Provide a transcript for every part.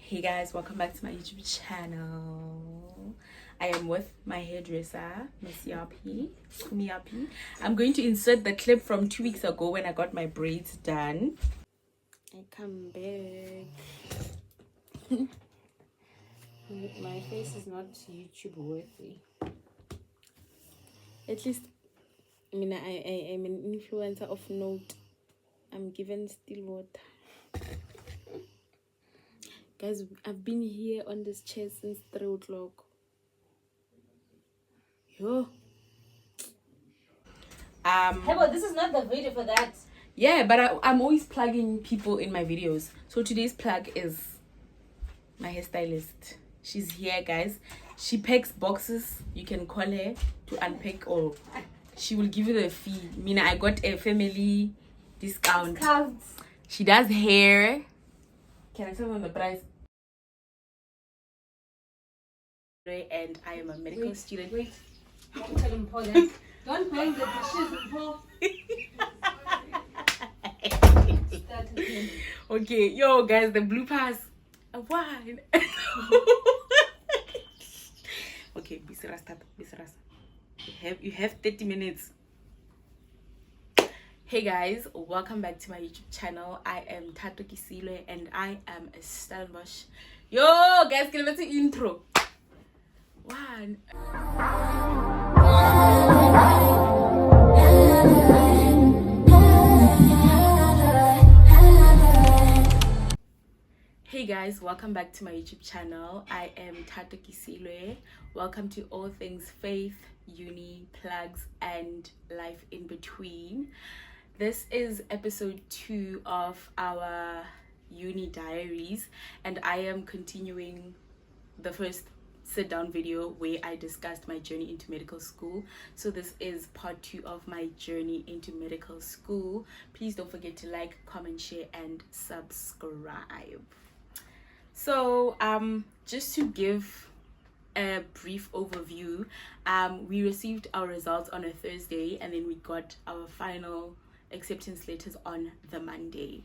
Hey guys, welcome back to my YouTube channel. I am with my hairdresser, Miss Yapi. I'm going to insert the clip from 2 weeks ago when I got my braids done. I come back. My face is not YouTube worthy. At least, I mean, I'm an influencer of note. I'm given still water. Guys, I've been here on this chair since 3 o'clock. Yo. Hey, but this is not the video for that. Yeah, but I'm always plugging people in my videos. So today's plug is my hairstylist. She's here, guys. She packs boxes. You can call her to unpack, or she will give you the fee. Mina, I got a family discount. She does hair. Can I tell them the price? And I am a medical student. Wait. Don't tell him pour that. Don't bang the dishes and pour. Start again. Okay, yo guys, the bloopers. One. Okay, bisara start. Bisara. You have 30 minutes. Hey guys, welcome back to my YouTube channel. I am Thatoo.k and I am a Stellies. Yo guys, can I do intro? One. Hey guys, welcome back to my YouTube channel. I am Thatoo.k. Welcome to all things faith, uni, plugs, and life in between. This is episode 2 of our uni diaries, and I am continuing the first sit down video where I discussed my journey into medical school. So this is part 2 of my journey into medical school. Please don't forget to like, comment, share, and subscribe. So just to give a brief overview, we received our results on a Thursday, and then we got our final acceptance letters on the Monday,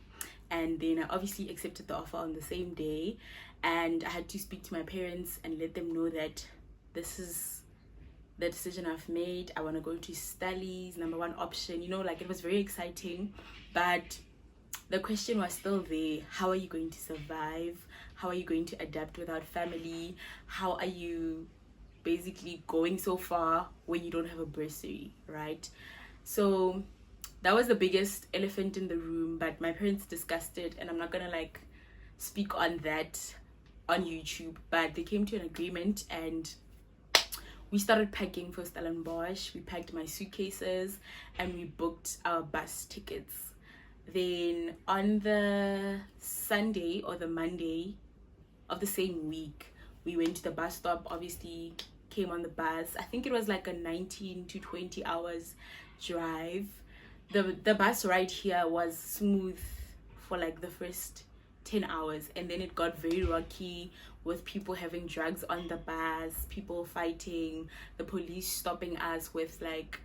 and then I obviously accepted the offer on the same day, and I had to speak to my parents and let them know that this is the decision I've made. I want to go to Stellies, number 1 option, you know, like it was very exciting, but the question was still there. How are you going to survive? How are you going to adapt without family? How are you basically going so far when you don't have a bursary, right? So that was the biggest elephant in the room, but my parents discussed it, and I'm not gonna like speak on that on YouTube, but they came to an agreement and we started packing for Stellenbosch. We packed my suitcases and we booked our bus tickets. Then on the Sunday or the Monday of the same week, we went to the bus stop, obviously came on the bus. I think it was like a 19 to 20 hours drive. The bus ride here was smooth for like the first 10 hours, and then it got very rocky with people having drugs on the bus, people fighting, the police stopping us with like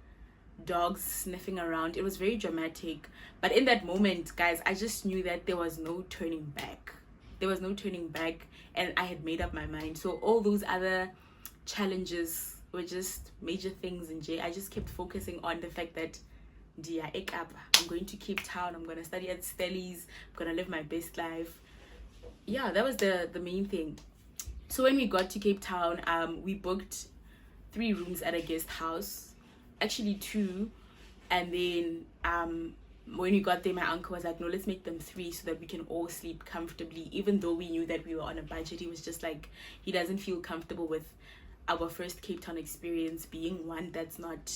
dogs sniffing around. It was very dramatic, but in that moment, guys, I just knew that there was no turning back. And I had made up my mind. So all those other challenges were just major things in J. I just kept focusing on the fact that I'm going to Cape Town, I'm going to study at Stellies, I'm going to live my best life. Yeah, that was the main thing. So when we got to Cape Town, we booked 3 rooms at a guest house, actually 2, and then when we got there, my uncle was like, no, let's make them 3 so that we can all sleep comfortably. Even though we knew that we were on a budget, he was just like, he doesn't feel comfortable with our first Cape Town experience being one that's not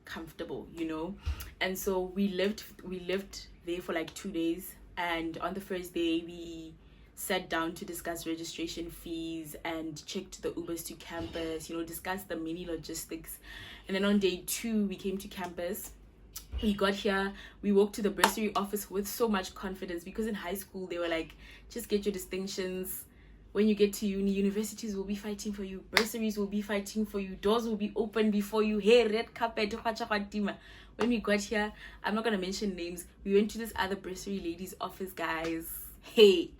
comfortable, you know. And so we lived there for like 2 days, and on the first day we sat down to discuss registration fees and checked the Ubers to campus, you know, discussed the mini logistics. And then on day 2 we came to campus. We got here, we walked to the bursary office with so much confidence, because in high school they were like, just get your distinctions. When you get to universities will be fighting for you, bursaries will be fighting for you, doors will be open before you. Hey, red carpet. When we got here, I'm not gonna mention names, we went to this other bursary lady's office, guys. Hey,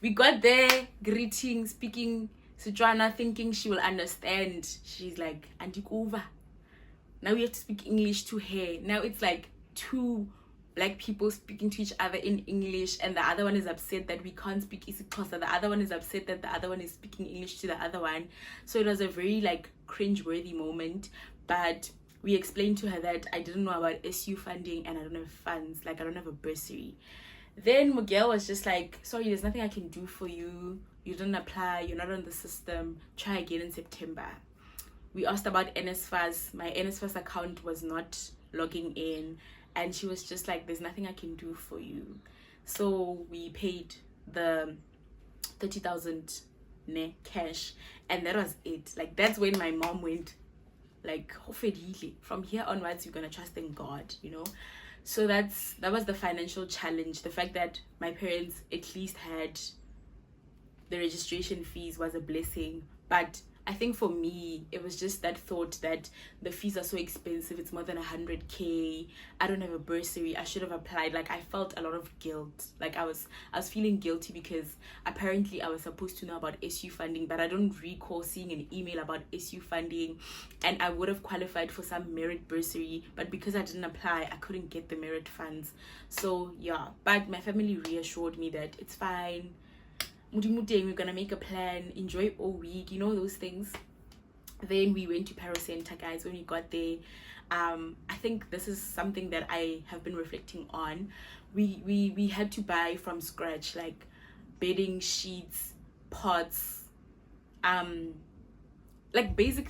We got there, greeting, speaking Setswana, thinking she will understand. She's like, Andikuva. Now we have to speak English to her. Now it's like two black people speaking to each other in English, and the other one is upset that we can't speak isiXhosa. The other one is upset that the other one is speaking English to the other one. So it was a very like cringe-worthy moment. But we explained to her that I didn't know about SU funding and I don't have funds, like I don't have a bursary. Then Miguel was just like, sorry, there's nothing I can do for you. You didn't apply, you're not on the system. Try again in September. We asked about NSFAS. My NSFAS account was not logging in. And she was just like, there's nothing I can do for you. So we paid the 30,000 cash. And that was it. Like, that's when my mom went, like, from here onwards, you're going to trust in God, you know? So that was the financial challenge. The fact that my parents at least had the registration fees was a blessing. But I think for me, it was just that thought that the fees are so expensive. It's more than 100K. I don't have a bursary. I should have applied. Like, I felt a lot of guilt. Like, I was feeling guilty because apparently I was supposed to know about SU funding, but I don't recall seeing an email about SU funding. And I would have qualified for some merit bursary, but because I didn't apply, I couldn't get the merit funds. So yeah, but my family reassured me that it's fine. We're gonna make a plan, enjoy all week, you know, those things. Then we went to Paro Center, guys. When we got there, I think this is something that I have been reflecting on. We had to buy from scratch, like bedding, sheets, pots, like basic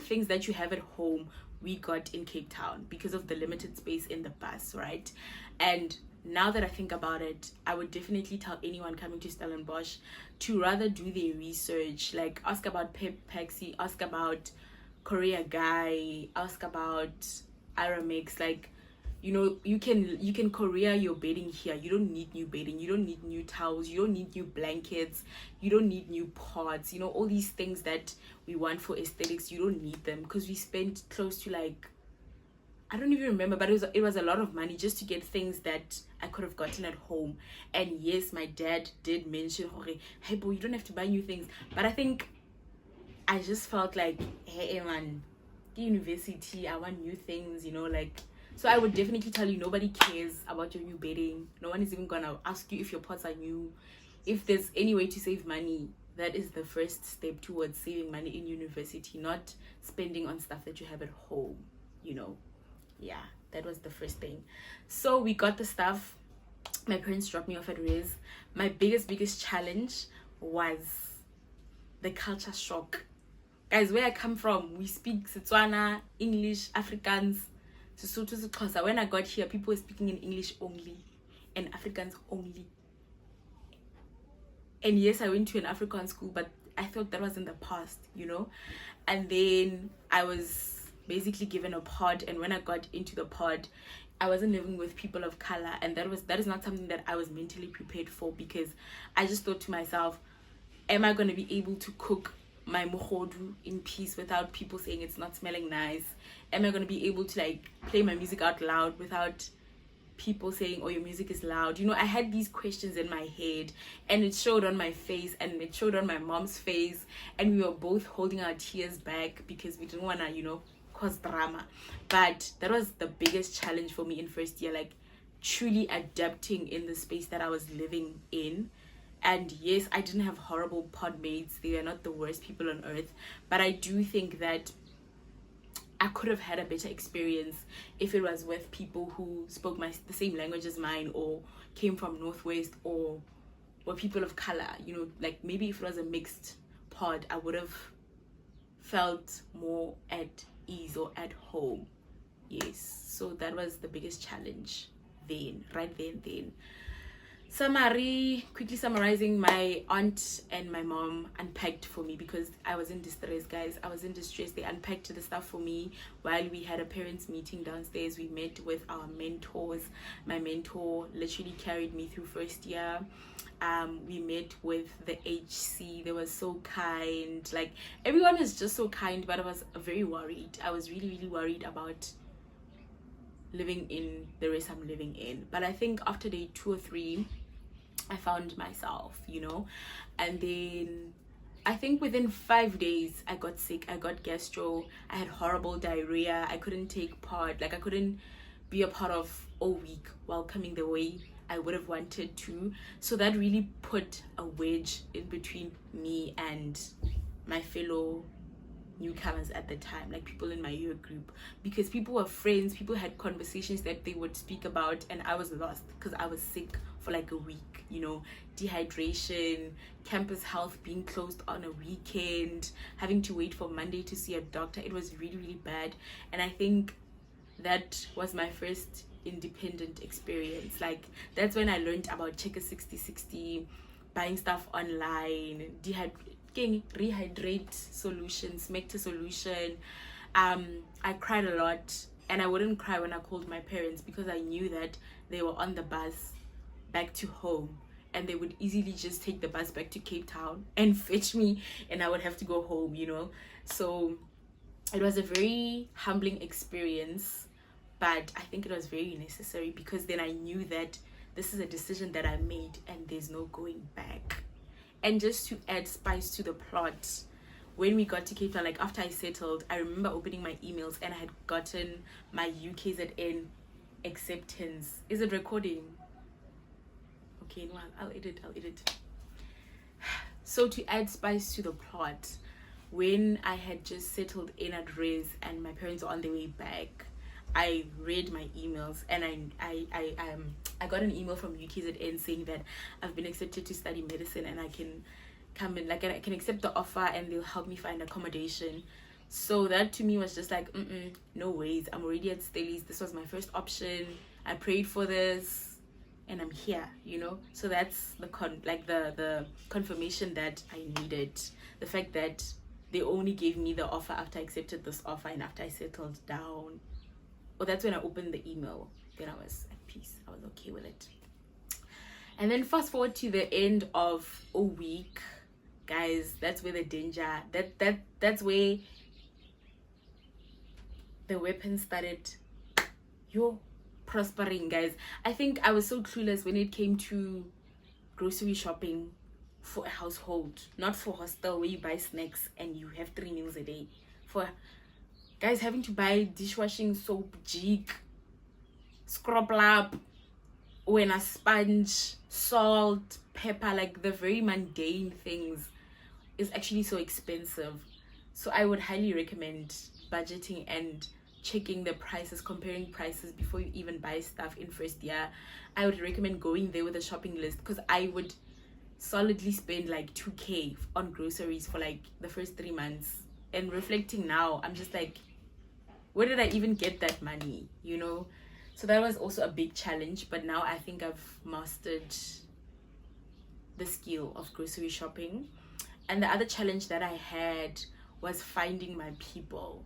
things that you have at home. We got in Cape Town because of the limited space in the bus, right? And now that I think about it, I would definitely tell anyone coming to Stellenbosch to rather do their research, like ask about Pepsi, ask about Korea Guy, ask about Aramex. Like, you know, you can Korea your bedding here. You don't need new bedding, you don't need new towels, you don't need new blankets, you don't need new pots, you know, all these things that we want for aesthetics. You don't need them because we spent close to, like, I don't even remember, but it was a lot of money just to get things that I could have gotten at home. And yes, my dad did mention, hey boy, you don't have to buy new things. But I think I just felt like, hey man, the university, I want new things, you know, like. So I would definitely tell you, nobody cares about your new bedding. No one is even gonna ask you if your pots are new. If there's any way to save money, that is the first step towards saving money in university, not spending on stuff that you have at home, you know. Yeah, that was the first thing. So we got the stuff. My parents dropped me off at Riz. My biggest challenge was the culture shock. Guys, where I come from, we speak Setswana, English, Afrikaans, Sesotho, SeXhosa. When I got here, people were speaking in English only and Afrikaans only. And yes, I went to an Afrikaans school, but I thought that was in the past, you know. And then I was basically given a pod, and when I got into the pod, I wasn't living with people of color, and that is not something that I was mentally prepared for, because I just thought to myself, am I going to be able to cook my mohodu in peace without people saying it's not smelling nice? Am I going to be able to, like, play my music out loud without people saying, oh, your music is loud? You know, I had these questions in my head, and it showed on my face, and it showed on my mom's face, and we were both holding our tears back because we didn't want to, you know, cause drama. But that was the biggest challenge for me in first year, like truly adapting in the space that I was living in. And yes, I didn't have horrible pod mates. They were not the worst people on earth, but I do think that I could have had a better experience if it was with people who spoke the same language as mine, or came from Northwest, or were people of color. You know, like maybe if it was a mixed pod, I would have felt more at ease or at home. Yes, so that was the biggest challenge then, right then. Quickly summarizing, my aunt and my mom unpacked for me because I was in distress, guys. I was in distress. They unpacked the stuff for me while we had a parents meeting downstairs. We met with our mentors. My mentor literally carried me through first year. We met with the HC. They were so kind. Like, everyone is just so kind, but I was very worried. I was really worried about living in the race I'm living in. But I think after day 2 or 3, I found myself, you know. And then I think within 5 days I got sick. I got gastro. I had horrible diarrhea. I couldn't take part, like I couldn't be a part of a week while coming the way I would have wanted to. So that really put a wedge in between me and my fellow newcomers at the time, like people in my year group, because people were friends, people had conversations that they would speak about, and I was lost because I was sick for like a week, you know. Dehydration, campus health being closed on a weekend, having to wait for Monday to see a doctor. It was really, really bad. And I think that was my first independent experience. Like, that's when I learned about checker 60/60, buying stuff online, rehydrate solutions, make the solution. I cried a lot, and I wouldn't cry when I called my parents because I knew that they were on the bus back to home, and they would easily just take the bus back to Cape Town and fetch me, and I would have to go home, you know. So it was a very humbling experience, but I think it was very necessary, because then I knew that this is a decision that I made and there's no going back. And just to add spice to the plot, when we got to Cape Town, like after I settled, I remember opening my emails and I had gotten my UKZN acceptance. Is it recording? Okay, no, I'll edit. So to add spice to the plot, when I had just settled in at Res and my parents were on their way back, I read my emails, and I got an email from UKZN saying that I've been accepted to study medicine and I can come in, like I can accept the offer and they'll help me find accommodation. So that to me was just like, no ways, I'm already at Stellies. This was my first option. I prayed for this and I'm here, you know. So that's the confirmation that I needed. The fact that they only gave me the offer after I accepted this offer and after I settled down. Well, that's when I opened the email. Then I was at peace. I was okay with it. And then fast forward to the end of a week, guys. That's where the danger. That's where the weapon started. Prospering, guys. I think I was so clueless when it came to grocery shopping for a household, not for hostel where you buy snacks and you have 3 meals a day. For guys having to buy dishwashing soap, jig, scrub lab, when a sponge, salt, pepper, like the very mundane things, is actually so expensive. So I would highly recommend budgeting and checking the prices, comparing prices before you even buy stuff in first year. I would recommend going there with a shopping list, because I would solidly spend like 2K on groceries for like the first 3 months. And reflecting now, I'm just like, where did I even get that money, you know? So that was also a big challenge, but now I think I've mastered the skill of grocery shopping. And the other challenge that I had was finding my people.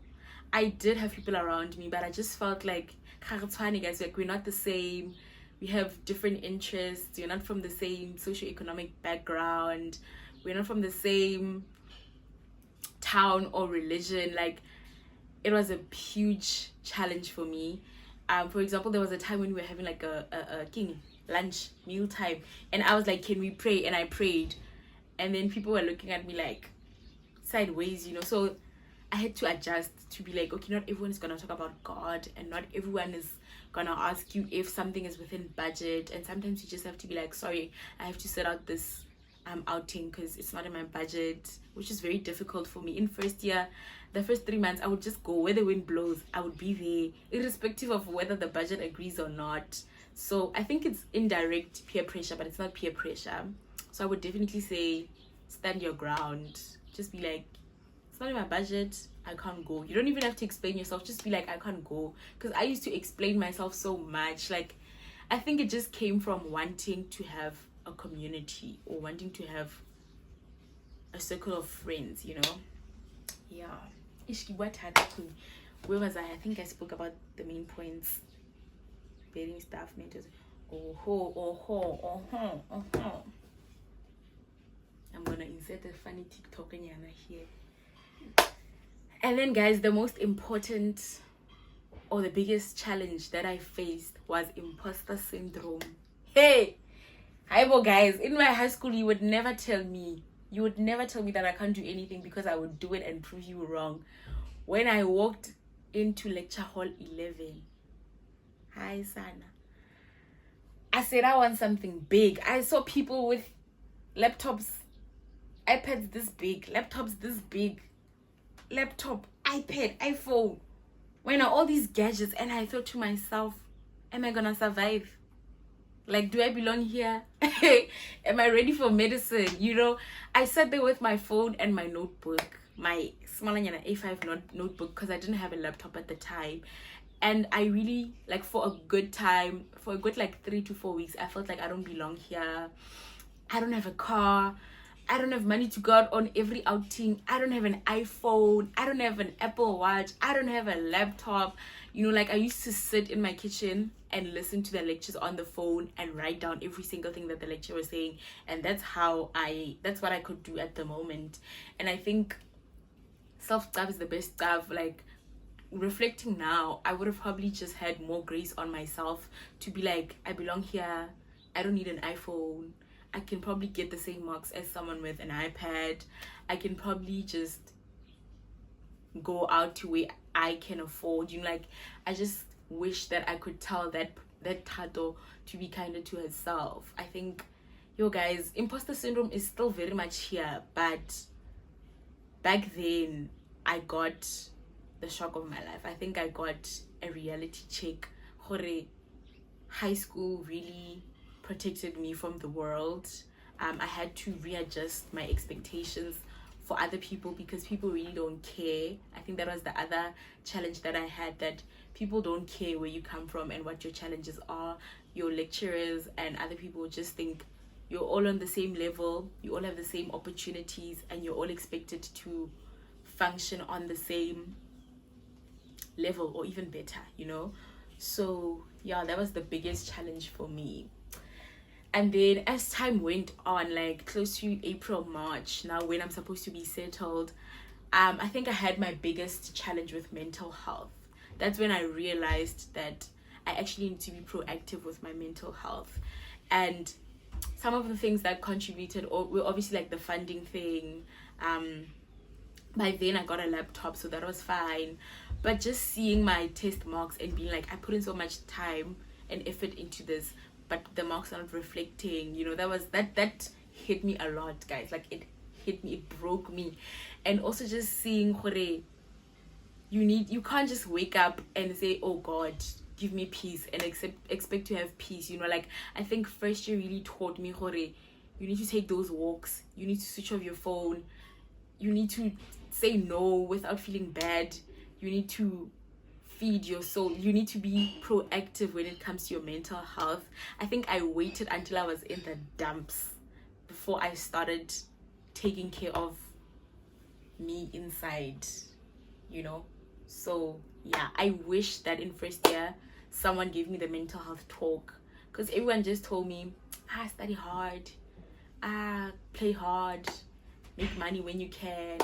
I did have people around me, but I just felt like, guys, like we're not the same. We have different interests. We're not from the same socioeconomic background. We're not from the same town or religion. Like, it was a huge challenge for me. For example, there was a time when we were having like a king lunch meal time, and I was like, can we pray? And I prayed, and then people were looking at me like sideways, you know. So I had to adjust to be like, okay, not everyone is gonna talk about God, and not everyone is gonna ask you if something is within budget. And sometimes you just have to be like, sorry, I have to set out this outing because it's not in my budget, which is very difficult for me. In first year, the first 3 months, I would just go where the wind blows. I would be there, irrespective of whether the budget agrees or not. So I think it's indirect peer pressure, but it's not peer pressure. So I would definitely say, stand your ground. Just be like, it's not in my budget, I can't go. You don't even have to explain yourself. Just be like, I can't go. Because I used to explain myself so much. Like, I think it just came from wanting to have a community, or wanting to have a circle of friends, you know. Yeah. Where was I? I think I spoke about the main points. Bearing staff mentors. I'm gonna insert a funny TikTok here. And then, guys, the most important or the biggest challenge that I faced was impostor syndrome. Hey, Hi, well, guys, in my high school, you would never tell me that I can't do anything because I would do it and prove you wrong. When I walked into lecture hall 11, hi, Sana, I said I want something big. I saw people with laptops, iPads this big, laptops this big, laptop, iPad, iPhone. When are all these gadgets? And I thought to myself, am I gonna survive? Like, do I belong here? Am I ready for medicine? You know, I sat there with my phone and my notebook, my smalanyana A5 notebook, because I didn't have a laptop at the time. And I really, like, for a good like 3 to 4 weeks, I felt like I don't belong here. I don't have a car. I don't have money to go out on every outing. I don't have an iPhone. I don't have an Apple Watch. I don't have a laptop. You know, like, I used to sit in my kitchen and listen to the lectures on the phone and write down every single thing that the lecturer was saying. And that's what I could do at the moment. And I think self-stuff is the best stuff. Like, reflecting now, I would have probably just had more grace on myself to be like, I belong here. I don't need an iPhone. I can probably get the same marks as someone with an iPad. I can probably just go out to where I can afford. You know, like, I just wish that I could tell that Thatoo to be kinder to herself. I think, yo guys, imposter syndrome is still very much here, but back then I got the shock of my life. I think I got a reality check. Hore, high school really protected me from the world. I had to readjust my expectations for other people because people really don't care. I think that was the other challenge that I had, that people don't care where you come from and what your challenges are. Your lecturers and other people just think you're all on the same level, you all have the same opportunities, and you're all expected to function on the same level or even better, you know. So yeah, that was the biggest challenge for me. And then as time went on, like close to April, March, now when I'm supposed to be settled, I think I had my biggest challenge with mental health. That's when I realized that I actually need to be proactive with my mental health. And some of the things that contributed were obviously like the funding thing. By then I got a laptop, so that was fine. But just seeing my test marks and being like, I put in so much time and effort into this, but the marks are not reflecting, you know, that hit me a lot, guys. Like, it hit me, it broke me. And also just seeing Hore, you can't just wake up and say, oh God, give me peace, and expect to have peace, you know. Like, I think first year really taught me, Hore, you need to take those walks, you need to switch off your phone, you need to say no without feeling bad, you need to feed your soul, you need to be proactive when it comes to your mental health. I think I waited until I was in the dumps before I started taking care of me inside, you know. So yeah, I wish that in first year someone gave me the mental health talk, because everyone just told me, study hard, play hard, make money when you can,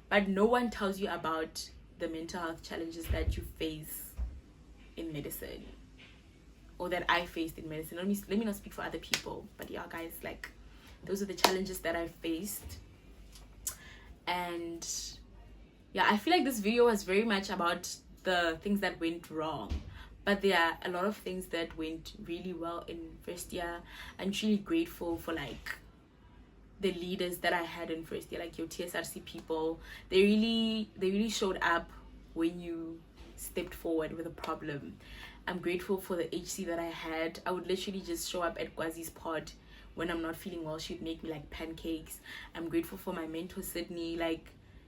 but no one tells you about the mental health challenges that you face in medicine, or that I faced in medicine. Let me not speak for other people, but yeah, guys, like, those are the challenges that I faced. And yeah, I feel like this video was very much about the things that went wrong, but there are a lot of things that went really well in first year. I'm truly grateful for like the leaders that I had in first year, like your TSRC people. They really showed up when you stepped forward with a problem. I'm grateful for the HC that I had. I would literally just show up at Gwazi's pod when I'm not feeling well. She'd make me like pancakes. I'm grateful for my mentor Sydney. Like,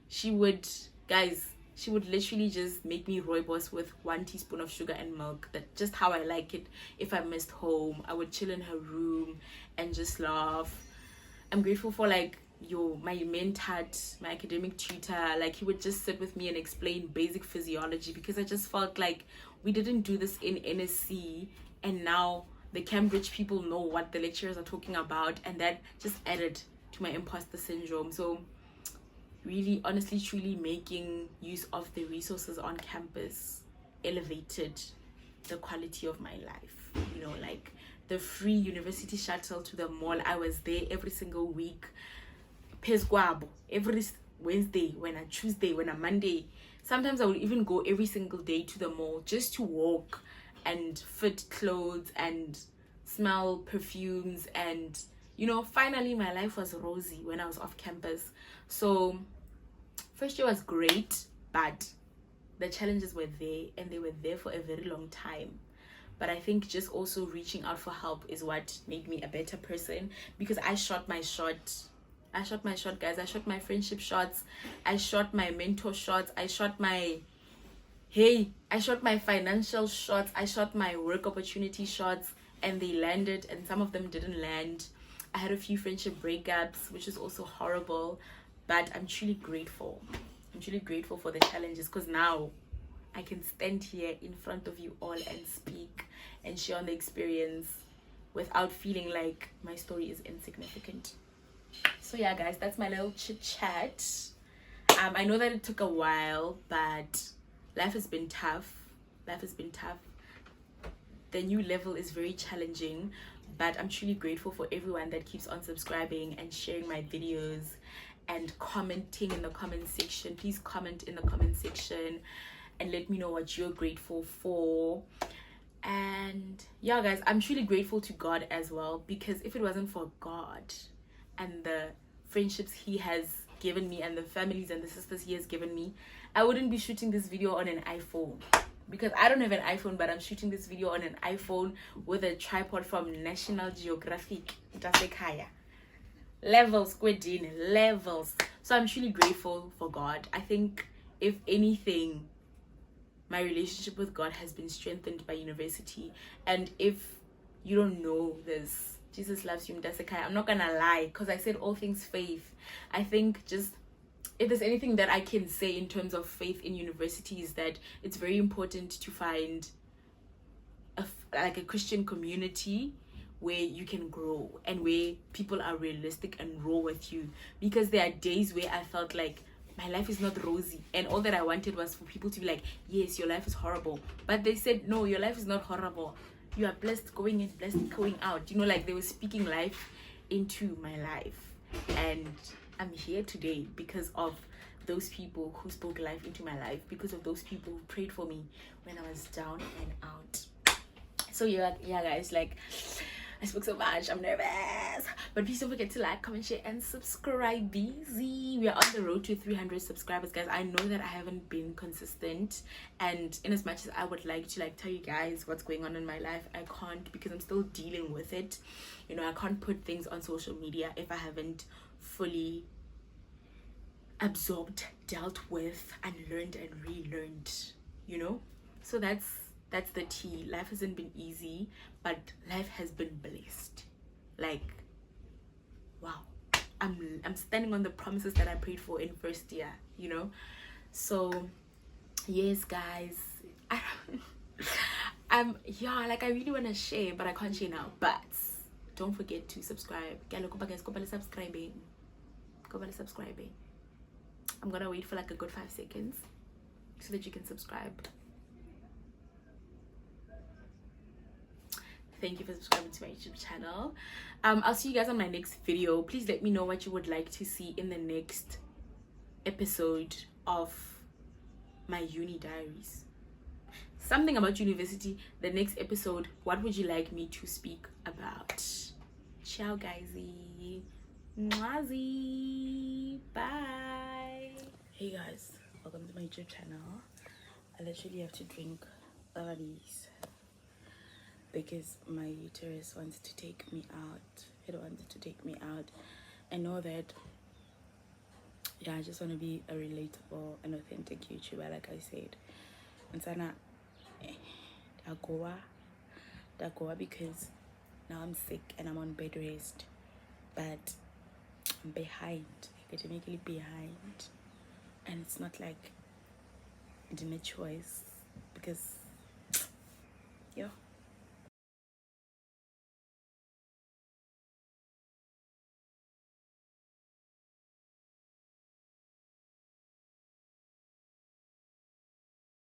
she would literally just make me rooibos with 1 teaspoon of sugar and milk. That's just how I like it. If I missed home, I would chill in her room and just laugh. I'm grateful for like my mentor, my academic tutor. Like, he would just sit with me and explain basic physiology, because I just felt like we didn't do this in NSC, and now the Cambridge people know what the lecturers are talking about, and that just added to my imposter syndrome. So really, honestly, truly making use of the resources on campus elevated the quality of my life, you know. Like, the free university shuttle to the mall. I was there every single week. Pesquabo, every Wednesday, when a Tuesday, when a Monday. Sometimes I would even go every single day to the mall just to walk and fit clothes and smell perfumes. And you know, finally my life was rosy when I was off campus. So first year was great, but the challenges were there, and they were there for a very long time. But I think just also reaching out for help is what made me a better person, because I shot my shot, guys. I shot my friendship shots, I shot my mentor shots, I shot my financial shots, I shot my work opportunity shots, and they landed, and some of them didn't land. I had a few friendship breakups, which is also horrible, but I'm truly grateful. I'm truly grateful for the challenges, because now I can stand here in front of you all and speak and share on the experience without feeling like my story is insignificant. So yeah, guys, that's my little chit chat. I know that it took a while, but life has been tough. The new level is very challenging, but I'm truly grateful for everyone that keeps on subscribing and sharing my videos and commenting in the comment section. Please comment in the comment section and let me know what you're grateful for. And yeah, guys, I'm truly grateful to God as well, because if it wasn't for God and the friendships he has given me and the families and the sisters he has given me, I wouldn't be shooting this video on an iPhone, because I don't have an iPhone, but I'm shooting this video on an iPhone with a tripod from National Geographic. Thatoo.k. Levels, levels. So I'm truly grateful for God. I think if anything, my relationship with God has been strengthened by university. And if you don't know this, Jesus loves you, Thatoo.k. I'm not gonna lie, because I said all things faith. I think just, if there's anything that I can say in terms of faith in university, is that it's very important to find a Christian community where you can grow and where people are realistic and raw with you. Because there are days where I felt like my life is not rosy, and all that I wanted was for people to be like, yes, your life is horrible. But they said, no, your life is not horrible. You are blessed going in, blessed going out. You know, like they were speaking life into my life. And I'm here today because of those people who spoke life into my life, because of those people who prayed for me when I was down and out. So yeah, guys, like, I spoke so much, I'm nervous, but please don't forget to like, comment, share, and subscribe. Easy. We are on the road to 300 subscribers, guys. I know that I haven't been consistent, and in as much as I would like to tell you guys what's going on in my life, I can't, because I'm still dealing with it. You know, I can't put things on social media if I haven't fully absorbed, dealt with, and learned and relearned, you know. So that's the tea. Life hasn't been easy, but life has been blessed. Like, wow, I'm standing on the promises that I prayed for in first year, you know. So yes, guys, yeah, like, I really want to share, but I can't share now. But don't forget to subscribe, guys. Go subscribing. I'm gonna wait for like a good 5 seconds so that you can subscribe. Thank you for subscribing to my YouTube channel. I'll see you guys on my next video. Please let me know what you would like to see in the next episode of my uni diaries. Something about university. The next episode, what would you like me to speak about? Ciao, guysy. Mwazzy. Bye. Hey guys, welcome to my YouTube channel. I literally have to drink these because my uterus wants to take me out. It wants to take me out. I know that, yeah, I just want to be a relatable and authentic YouTuber, like I said. And sana dagoa because now I'm sick and I'm on bed rest, but I'm behind, academically behind, and it's not like I didn't choice, because